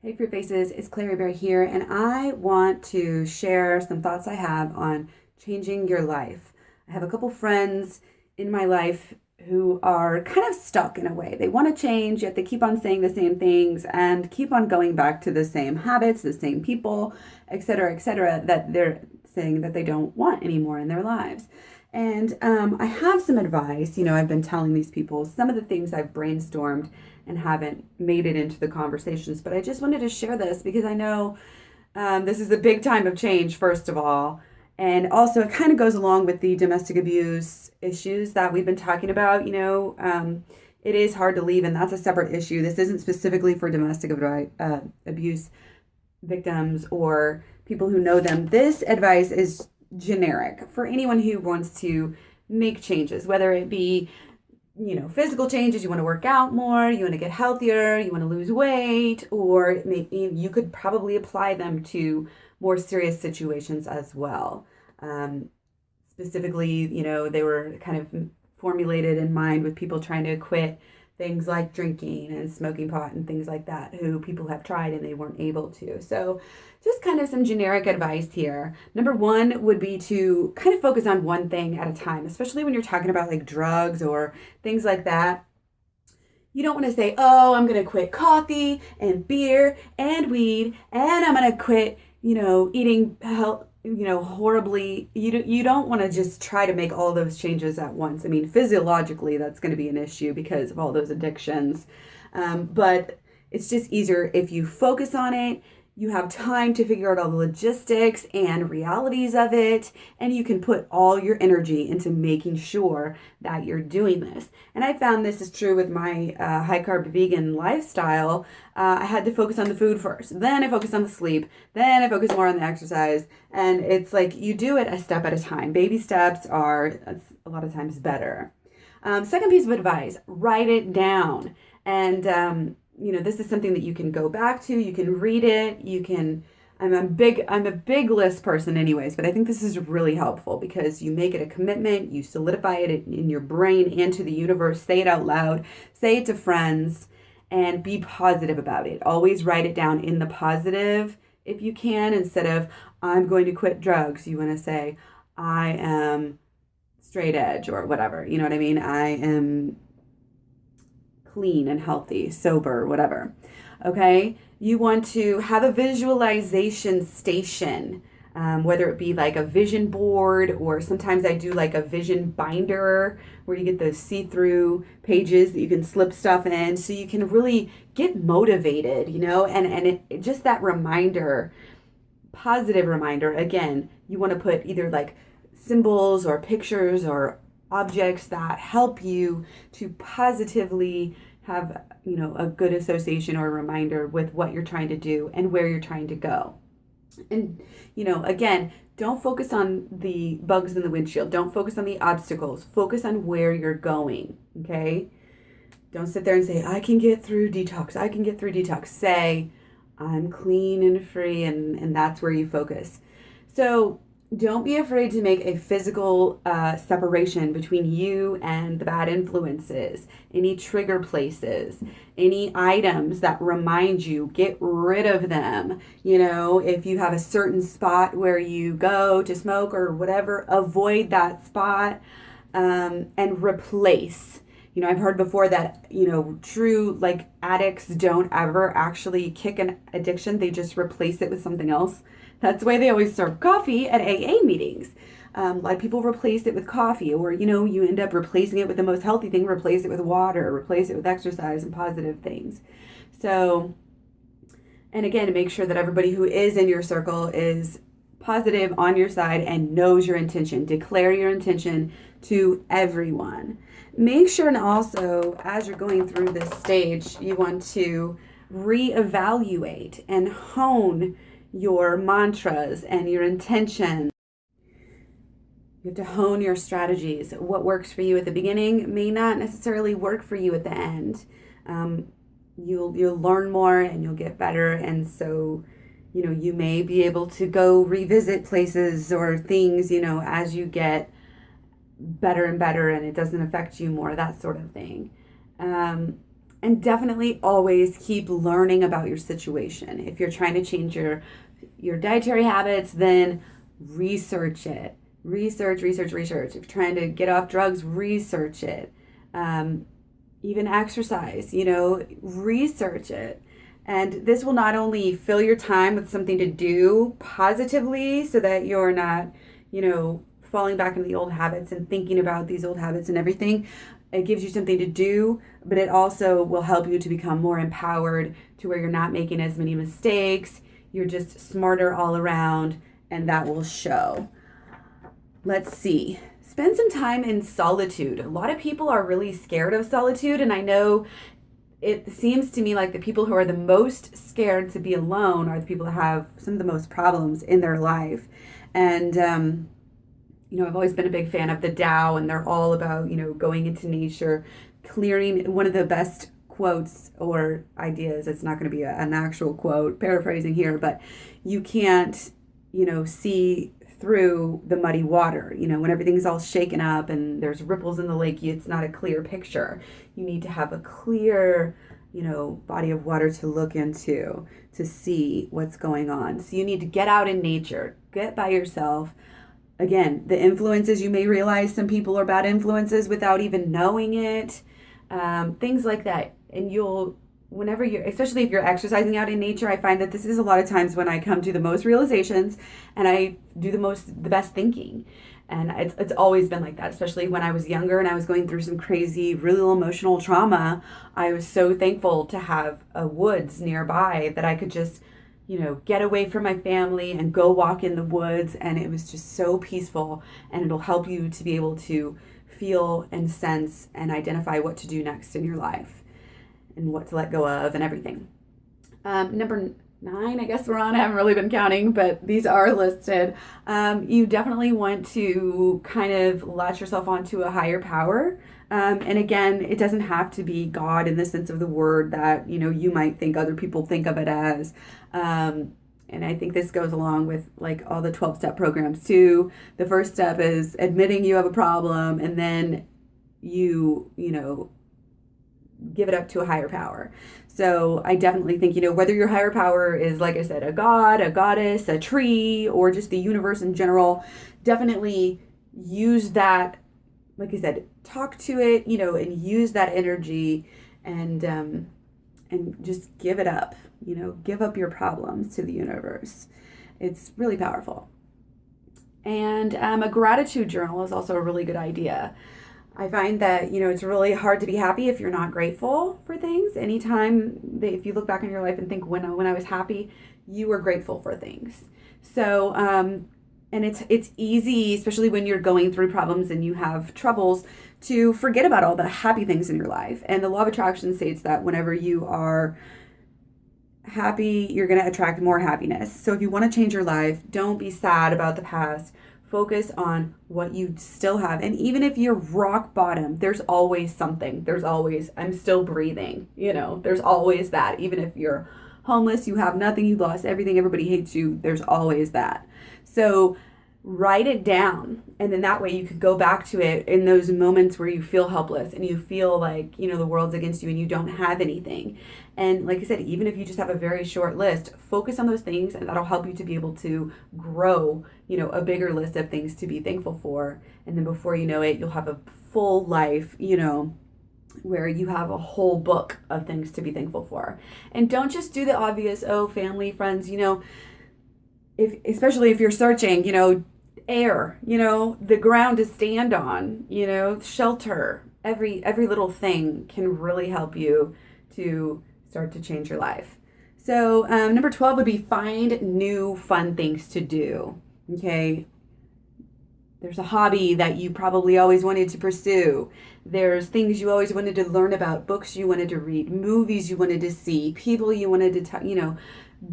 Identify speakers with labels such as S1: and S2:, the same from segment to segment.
S1: Hey Fruit Faces, it's Clary Bear here, and I want to share some thoughts I have on changing your life. I have a couple friends in my life who are kind of stuck in a way. They want to change, yet they keep on saying the same things and keep on going back to the same habits, the same people, etc., that they're saying that they don't want anymore in their lives. And I have some advice. I've been telling these people some of the things I've brainstormed and haven't made it into the conversations. But I just wanted to share this because I know this is a big time of change, first of all. And also, it kind of goes along with the domestic abuse issues that we've been talking about. It is hard to leave, and that's a separate issue. This isn't specifically for domestic abuse victims or people who know them. This advice is generic for anyone who wants to make changes, whether it be physical changes, you want to work out more, you want to get healthier, you want to lose weight, or maybe you could probably apply them to more serious situations as well. Specifically, they were kind of formulated in mind with people trying to quit things like drinking and smoking pot and things like that, who people have tried and they weren't able to. So, just kind of some generic advice here. Number one would be to kind of focus on one thing at a time, especially when you're talking about like drugs or things like that. You don't want to say, oh, I'm going to quit coffee and beer and weed and I'm going to quit, eating health, horribly. You don't want to just try to make all those changes at once. I mean, physiologically, that's going to be an issue because of all those addictions. But it's just easier if you focus on it. You have time to figure out all the logistics and realities of it, and you can put all your energy into making sure that you're doing this. And I found this is true with my high carb vegan lifestyle. I had to focus on the food first, then I focused on the sleep, then I focused more on the exercise. And it's like you do it a step at a time. Baby steps are a lot of times better. Second piece of advice, write it down. And this is something that you can go back to, you can read it, I'm a big list person anyways, but I think this is really helpful because you make it a commitment, you solidify it in your brain and to the universe, say it out loud, say it to friends, and be positive about it. Always write it down in the positive if you can. Instead of, I'm going to quit drugs, you want to say, I am straight edge or whatever. You know what I mean? I am clean and healthy, sober, whatever. Okay? You want to have a visualization station, whether it be like a vision board, or sometimes I do like a vision binder where you get those see through pages that you can slip stuff in so you can really get motivated, and just that reminder, positive reminder. Again, you want to put either like symbols or pictures or objects that help you to positively have a good association or a reminder with what you're trying to do and where you're trying to go. And again, don't focus on the bugs in the windshield, don't focus on the obstacles, focus on where you're going. Okay, don't sit there and say, I can get through detox. Say, I'm clean and free, and that's where you focus. So don't be afraid to make a physical separation between you and the bad influences, any trigger places, any items that remind you, get rid of them. If you have a certain spot where you go to smoke or whatever, avoid that spot, and replace. I've heard before that, true like addicts don't ever actually kick an addiction. They just replace it with something else. That's why they always serve coffee at AA meetings. A lot of people replace it with coffee, or, you end up replacing it with the most healthy thing, replace it with water, replace it with exercise and positive things. So, and again, to make sure that everybody who is in your circle is positive on your side and knows your intention. Declare your intention to everyone. Make sure, and also as you're going through this stage, you want to reevaluate and hone your mantras and your intention. You have to hone your strategies. What works for you at the beginning may not necessarily work for you at the end. You'll learn more and you'll get better, and so you may be able to go revisit places or things as you get better and better, and it doesn't affect you more, that sort of thing. And definitely always keep learning about your situation. If you're trying to change your dietary habits, then research it. Research. If you're trying to get off drugs, research it. Even exercise, research it. And this will not only fill your time with something to do positively so that you're not, falling back into the old habits and thinking about these old habits and everything. It gives you something to do, but it also will help you to become more empowered to where you're not making as many mistakes. You're just smarter all around, and that will show. Let's see. Spend some time in solitude. A lot of people are really scared of solitude, and I know it seems to me like the people who are the most scared to be alone are the people that have some of the most problems in their life. And I've always been a big fan of the Tao, and they're all about, going into nature, clearing. One of the best quotes or ideas, it's not going to be an actual quote, paraphrasing here, but you can't, see through the muddy water. When everything's all shaken up and there's ripples in the lake, it's not a clear picture. You need to have a clear, body of water to look into to see what's going on. So you need to get out in nature, get by yourself. Again, the influences, you may realize some people are bad influences without even knowing it. Things like that. And whenever especially if you're exercising out in nature, I find that this is a lot of times when I come to the most realizations and I do the best thinking. And it's always been like that, especially when I was younger and I was going through some crazy, really emotional trauma. I was so thankful to have a woods nearby that I could just get away from my family and go walk in the woods. And it was just so peaceful, and it'll help you to be able to feel and sense and identify what to do next in your life and what to let go of and everything. Number 9, I guess we're on. I haven't really been counting, but these are listed. You definitely want to kind of latch yourself onto a higher power. And again, it doesn't have to be God in the sense of the word that, you might think other people think of it as. And I think this goes along with like all the 12-step programs too. The first step is admitting you have a problem, and then you give it up to a higher power. So I definitely think, whether your higher power is, like I said, a god, a goddess, a tree, or just the universe in general, definitely use that, like I said, talk to it, and use that energy and just give it up, give up your problems to the universe. It's really powerful. And a gratitude journal is also a really good idea. I find that, it's really hard to be happy if you're not grateful for things. Anytime if you look back in your life and think when I was happy, you were grateful for things. So, and it's easy, especially when you're going through problems and you have troubles, to forget about all the happy things in your life. And the law of attraction states that whenever you are happy, you're going to attract more happiness. So if you want to change your life, don't be sad about the past. Focus on what you still have. And even if you're rock bottom, there's always something. There's always, I'm still breathing. There's always that. Even if you're homeless, you have nothing, you lost everything, everybody hates you, there's always that. So write it down. And then that way you could go back to it in those moments where you feel helpless and you feel like, the world's against you and you don't have anything. And like I said, even if you just have a very short list, focus on those things, and that'll help you to be able to grow, a bigger list of things to be thankful for. And then before you know it, you'll have a full life, where you have a whole book of things to be thankful for. And don't just do the obvious, family, friends, especially if you're searching, air, the ground to stand on, shelter, every little thing can really help you to start to change your life. So number 12 would be find new fun things to do. Okay. There's a hobby that you probably always wanted to pursue. There's things you always wanted to learn about, books you wanted to read, movies you wanted to see, people you wanted to,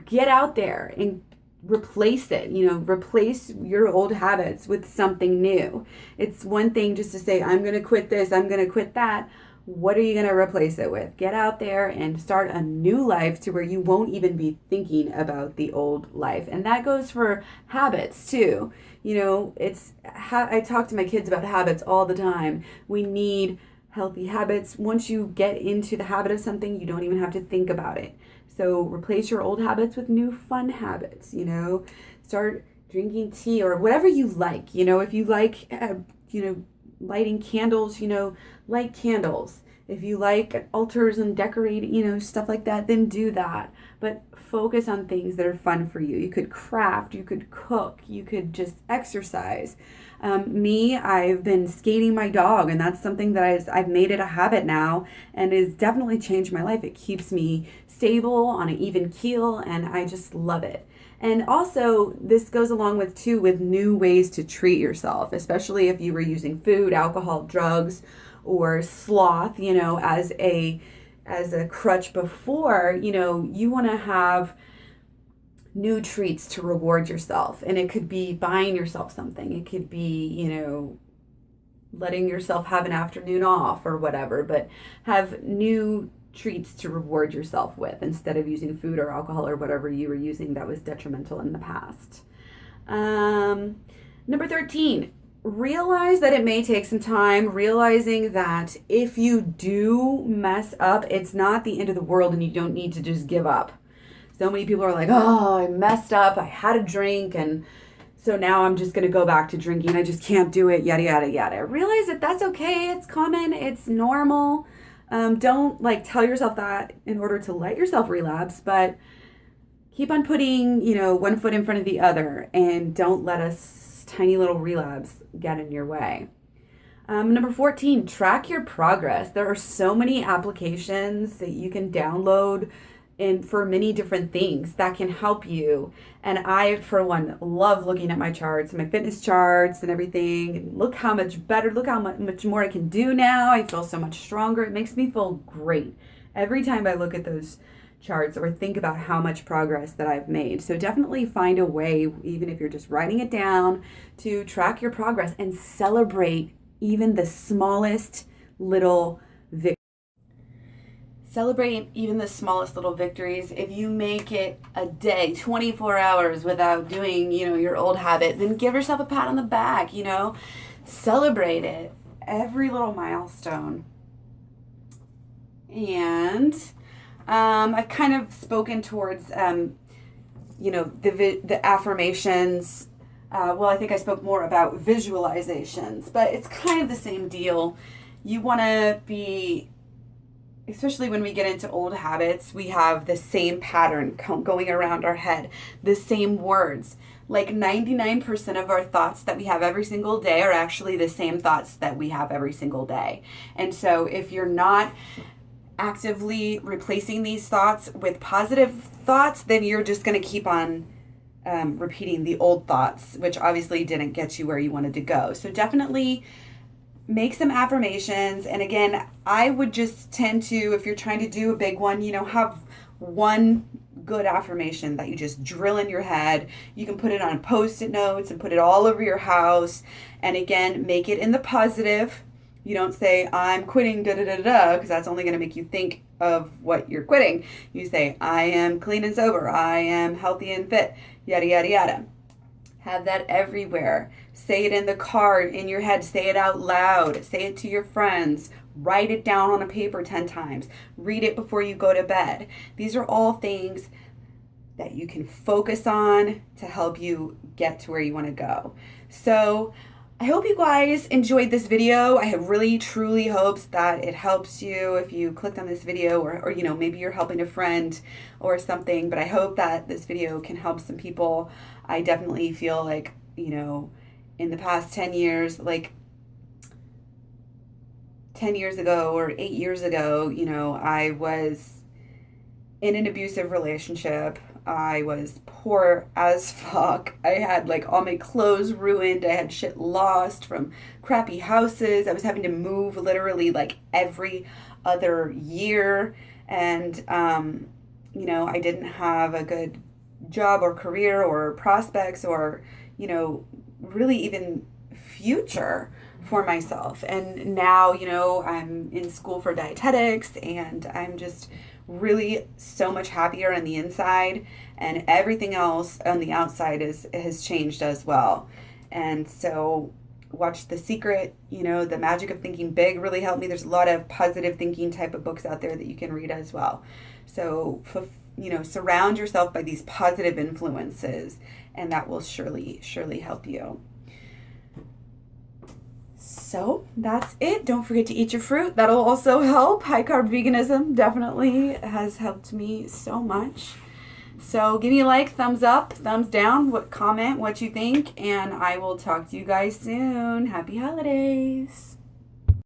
S1: get out there and replace it, replace your old habits with something new. It's one thing just to say, I'm going to quit this, I'm going to quit that. What are you going to replace it with? Get out there and start a new life to where you won't even be thinking about the old life. And that goes for habits too. I talk to my kids about habits all the time. We need healthy habits. Once you get into the habit of something, you don't even have to think about it. So replace your old habits with new fun habits, start drinking tea or whatever you like. If you like, lighting candles, light candles. If you like altars and decorating, stuff like that, then do that. But focus on things that are fun for you. You could craft, you could cook, you could just exercise. I've been skating my dog, and that's something that I've made it a habit now, and it's definitely changed my life. It keeps me stable on an even keel, and I just love it. And also, this goes along with new ways to treat yourself, especially if you were using food, alcohol, drugs, or sloth, as a crutch before. You want to have new treats to reward yourself. And it could be buying yourself something. It could be, letting yourself have an afternoon off or whatever, but have new treats to reward yourself with instead of using food or alcohol or whatever you were using that was detrimental in the past. Number 13, realize that it may take some time, realizing that if you do mess up, it's not the end of the world and you don't need to just give up. So many people are like, oh, I messed up, I had a drink, and so now I'm just going to go back to drinking. I just can't do it, yada, yada, yada. Realize that that's okay. It's common. It's normal. Don't tell yourself that in order to let yourself relapse, but keep on putting, one foot in front of the other, and don't let a tiny little relapse get in your way. Number 14, track your progress. There are so many applications that you can download and for many different things that can help you. And I, for one, love looking at my charts, my fitness charts and everything. Look how much better, look how much more I can do now. I feel so much stronger. It makes me feel great every time I look at those charts or think about how much progress that I've made. So definitely find a way, even if you're just writing it down, to track your progress and celebrate even the smallest little victory. Celebrate even the smallest little victories. If you make it a day, 24 hours without doing, your old habit, then give yourself a pat on the back, celebrate it, every little milestone. And I've kind of spoken towards, the affirmations. I think I spoke more about visualizations, but it's kind of the same deal. You want to be, especially when we get into old habits, we have the same pattern going around our head, the same words. Like 99% of our thoughts that we have every single day are actually the same thoughts that we have every single day. And so if you're not actively replacing these thoughts with positive thoughts, then you're just going to keep on repeating the old thoughts, which obviously didn't get you where you wanted to go. So definitely make some affirmations. And again, I would just tend to, if you're trying to do a big one, have one good affirmation that you just drill in your head. You can put it on Post-it notes and put it all over your house. And again, make it in the positive. You don't say, I'm quitting, da-da-da-da, because that's only going to make you think of what you're quitting. You say, I am clean and sober. I am healthy and fit, yada, yada, yada. Have that everywhere. Say it in the car, in your head. Say it out loud. Say it to your friends. Write it down on a paper 10 times. Read it before you go to bed. These are all things that you can focus on to help you get to where you want to go. So I hope you guys enjoyed this video. I have really truly hopes that it helps you if you clicked on this video or maybe you're helping a friend or something, but I hope that this video can help some people. I definitely feel like, in the past 10 years, like 10 years ago or 8 years ago, I was in an abusive relationship. I was poor as fuck. I had all my clothes ruined. I had shit lost from crappy houses. I was having to move literally every other year. And, I didn't have a good job or career or prospects or, really even future for myself. And now, I'm in school for dietetics and I'm just really so much happier on the inside, and everything else on the outside has changed as well. And so watched The Secret, The Magic of Thinking Big really helped me. There's a lot of positive thinking type of books out there that you can read as well. So, surround yourself by these positive influences, and that will surely help you. So that's it. Don't forget to eat your fruit. That'll also help. High carb veganism definitely has helped me so much. So give me a like, thumbs up, thumbs down, comment what you think, and I will talk to you guys soon. Happy holidays.